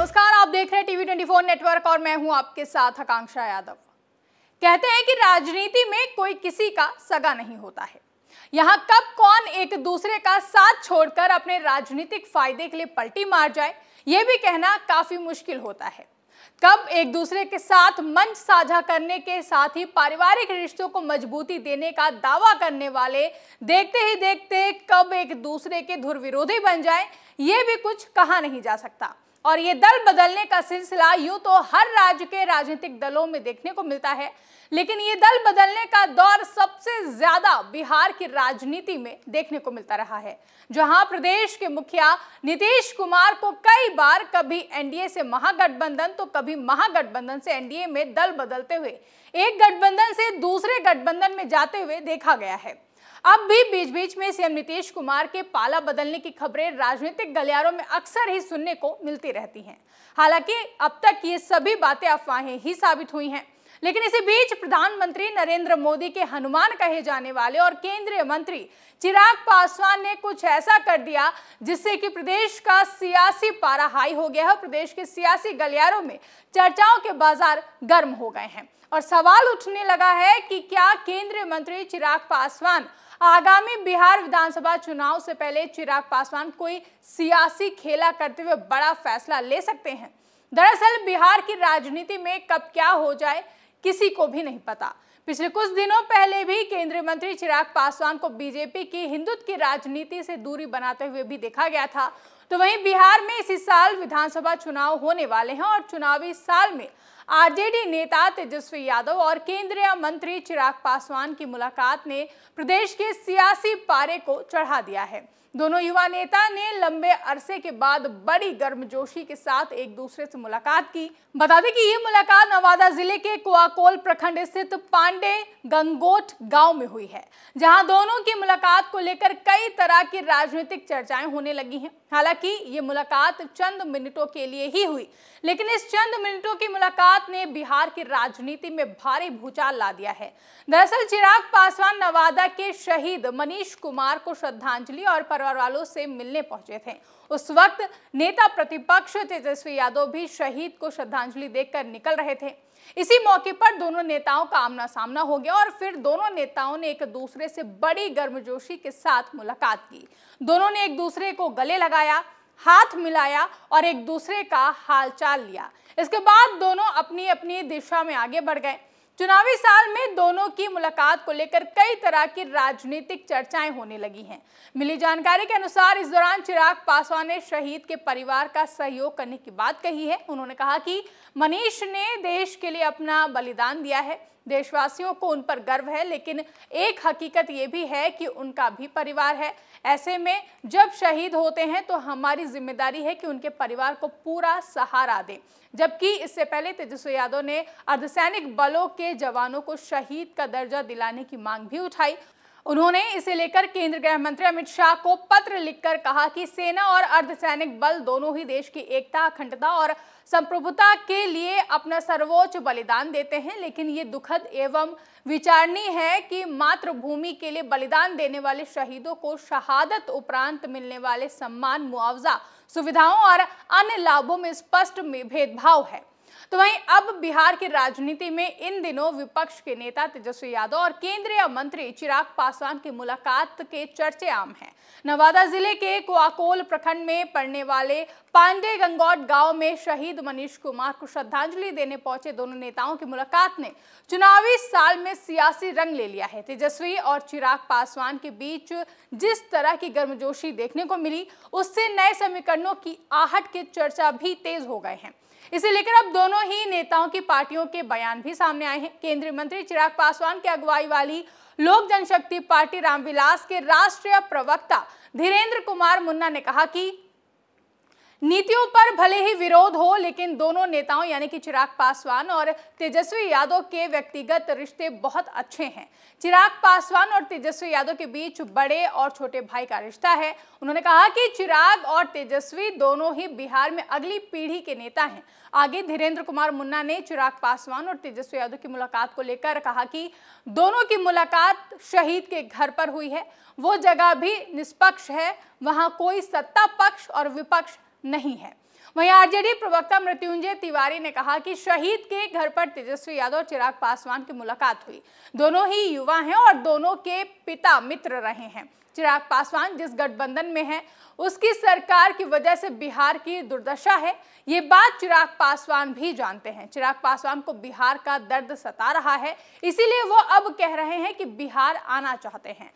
नमस्कार, आप देख रहे हैं टीवी 24 नेटवर्क और मैं हूं आपके साथ आकांक्षा यादव। कहते हैं कि राजनीति में कोई किसी का सगा नहीं होता है। यहां कब कौन एक दूसरे का साथ छोड़कर अपने राजनीतिक फायदे के लिए पलटी मार जाए, यह भी कहना काफी मुश्किल होता है। कब एक दूसरे के साथ मंच साझा करने के साथ ही पारिवारिक रिश्तों को मजबूती देने का दावा करने वाले देखते ही देखते कब एक दूसरे के धुर विरोधी बन जाए, ये भी कुछ कहा नहीं जा सकता। और ये दल बदलने का सिलसिला यूं तो हर राज्य के राजनीतिक दलों में देखने को मिलता है, लेकिन ये दल बदलने का दौर सबसे ज्यादा बिहार की राजनीति में देखने को मिलता रहा है, जहां प्रदेश के मुखिया नीतीश कुमार को कई बार कभी एनडीए से महागठबंधन तो कभी महागठबंधन से एनडीए में दल बदलते हुए एक गठबंधन से दूसरे गठबंधन में जाते हुए देखा गया है। अब भी बीच बीच में सीएम नीतीश कुमार के पाला बदलने की खबरें राजनीतिक गलियारों में अक्सर ही सुनने को मिलती रहती हैं। हालांकि अब तक ये सभी बातें अफवाहें ही साबित हुई हैं, लेकिन इसी बीच प्रधानमंत्री नरेंद्र मोदी के हनुमान कहे जाने वाले और केंद्रीय मंत्री चिराग पासवान ने कुछ ऐसा कर दिया जिससे कि प्रदेश का सियासी पारा हाई हो गया है। प्रदेश के सियासी गलियारों में चर्चाओं के बाजार गर्म हो गए हैं और सवाल उठने लगा है कि क्या केंद्रीय मंत्री चिराग पासवान आगामी बिहार विधानसभा चुनाव से पहले चिराग पासवान कोई सियासी खेला करते हुए बड़ा फैसला ले सकते हैं। दरअसल बिहार की राजनीति में कब क्या हो जाए किसी को भी नहीं पता। पिछले कुछ दिनों पहले भी केंद्रीय मंत्री चिराग पासवान को बीजेपी की हिंदुत्व की राजनीति से दूरी बनाते हुए भी देखा गया था। तो वहीं बिहार में इसी साल विधानसभा चुनाव होने वाले हैं और चुनावी साल में आरजेडी नेता तेजस्वी यादव और केंद्रीय मंत्री चिराग पासवान की मुलाकात ने प्रदेश के सियासी पारे को चढ़ा दिया है। दोनों युवा नेता ने लंबे अरसे के बाद बड़ी गर्मजोशी के साथ एक दूसरे से मुलाकात की। बता दें कि ये मुलाकात नवादा जिले के कुआकोल प्रखंड स्थित पांडे गंगोट गांव में हुई है, जहां दोनों की मुलाकात को लेकर कई तरह की राजनीतिक चर्चाएं होने लगी हैं। हालांकि ये मुलाकात चंद मिनटों के लिए ही हुई, लेकिन इस चंद मिनटों की मुलाकात ने बिहार की राजनीति में भारी भूचाल ला दिया है। दरअसल चिराग पासवान नवादा के शहीद मनीष कुमार को श्रद्धांजलि और परिवार वालों से मिलने पहुंचे थे। उस वक्त नेता प्रतिपक्ष तेजस्वी यादव भी शहीद को श्रद्धांजलि देकर निकल रहे थे। इसी मौके पर दोनों नेताओं का आमना सामना हो गया और फिर दोनों नेताओं ने एक दूसरे से बड़ी गर्मजोशी के साथ मुलाकात की। दोनों ने एक दूसरे को गले लगाया, हाथ मिलाया और एक दूसरे का हालचाल लिया। इसके बाद दोनों अपनी अपनी दिशा में आगे बढ़ गए। चुनावी साल में दोनों की मुलाकात को लेकर कई तरह की राजनीतिक चर्चाएं होने लगी हैं। मिली जानकारी के अनुसार इस दौरान चिराग पासवान ने शहीद के परिवार का सहयोग करने की बात कही है। उन्होंने कहा कि मनीष ने देश के लिए अपना बलिदान दिया है, देशवासियों को उन पर गर्व है, लेकिन एक हकीकत ये भी है कि उनका भी परिवार है। ऐसे में जब शहीद होते हैं तो हमारी जिम्मेदारी है कि उनके परिवार को पूरा सहारा दें। जबकि इससे पहले तेजस्वी यादव ने अर्धसैनिक बलों के जवानों को शहीद का दर्जा दिलाने की मांग भी उठाई। उन्होंने इसे लेकर केंद्रीय गृह मंत्री अमित शाह को पत्र लिखकर कहा कि सेना और अर्धसैनिक बल दोनों ही देश की एकता, अखंडता और संप्रभुता के लिए अपना सर्वोच्च बलिदान देते हैं, लेकिन ये दुखद एवं विचारणीय है कि मातृभूमि के लिए बलिदान देने वाले शहीदों को शहादत उपरांत मिलने वाले सम्मान, मुआवजा, सुविधाओं और अन्य लाभों में स्पष्ट भेदभाव है। तो वहीं अब बिहार की राजनीति में इन दिनों विपक्ष के नेता तेजस्वी यादव और केंद्रीय मंत्री चिराग पासवान की मुलाकात के चर्चे आम हैं। नवादा जिले के कुआकोल प्रखंड में पड़ने वाले पांडे गंगोट गांव में शहीद मनीष कुमार को श्रद्धांजलि देने पहुंचे दोनों नेताओं की मुलाकात ने चुनावी साल में सियासी रंग ले लिया है। तेजस्वी और चिराग पासवान के बीच जिस तरह की गर्मजोशी देखने को मिली, उससे नए समीकरणों की आहट की चर्चा भी तेज हो गए हैं। इसे लेकर अब दोनों ही नेताओं की पार्टियों के बयान भी सामने आए हैं। केंद्रीय मंत्री चिराग पासवान की अगुवाई वाली लोक जनशक्ति पार्टी रामविलास के राष्ट्रीय प्रवक्ता धीरेन्द्र कुमार मुन्ना ने कहा कि नीतियों पर भले ही विरोध हो, लेकिन दोनों नेताओं यानी कि चिराग पासवान और तेजस्वी यादव के व्यक्तिगत रिश्ते बहुत अच्छे हैं। चिराग पासवान और तेजस्वी यादव के बीच बड़े और छोटे भाई का रिश्ता है। उन्होंने कहा कि चिराग और तेजस्वी दोनों ही बिहार में अगली पीढ़ी के नेता हैं। आगे धीरेन्द्र कुमार मुन्ना ने चिराग पासवान और तेजस्वी यादव की मुलाकात को लेकर कहा कि दोनों की मुलाकात शहीद के घर पर हुई है। वो जगह भी निष्पक्ष है, वहां कोई सत्ता पक्ष और विपक्ष नहीं है। वहीं आरजेडी प्रवक्ता मृत्युंजय तिवारी ने कहा कि शहीद के घर पर तेजस्वी यादव और चिराग पासवान की मुलाकात हुई। दोनों ही युवा हैं और दोनों के पिता मित्र रहे हैं। चिराग पासवान जिस गठबंधन में है उसकी सरकार की वजह से बिहार की दुर्दशा है, ये बात चिराग पासवान भी जानते हैं। चिराग पासवान को बिहार का दर्द सता रहा है, इसीलिए वो अब कह रहे हैं कि बिहार आना चाहते हैं।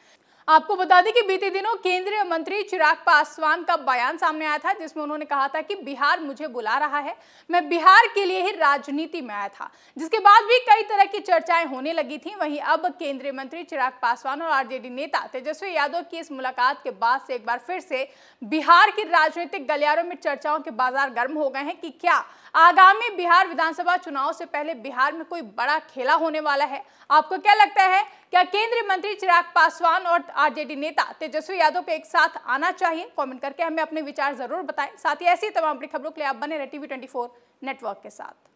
आपको बता दें कि बीते दिनों केंद्रीय मंत्री चिराग पासवान का बयान सामने आया था, जिसमें उन्होंने कहा था कि बिहार मुझे बुला रहा है, मैं बिहार के लिए ही राजनीति में आया था, जिसके बाद भी कई तरह की चर्चाएं होने लगी थी। वहीं अब केंद्रीय मंत्री चिराग पासवान और आरजेडी नेता तेजस्वी यादव की इस मुलाकात के बाद से एक बार फिर से बिहार की राजनीतिक गलियारों में चर्चाओं के बाजार गर्म हो गए हैं कि क्या आगामी बिहार विधानसभा चुनाव से पहले बिहार में कोई बड़ा खेला होने वाला है। आपको क्या लगता है, क्या केंद्रीय मंत्री चिराग पासवान और आरजेडी नेता तेजस्वी यादव को एक साथ आना चाहिए? कमेंट करके हमें अपने विचार जरूर बताएं। साथ ही ऐसी तमाम बड़ी खबरों के लिए आप बने रहे TV24 नेटवर्क के साथ।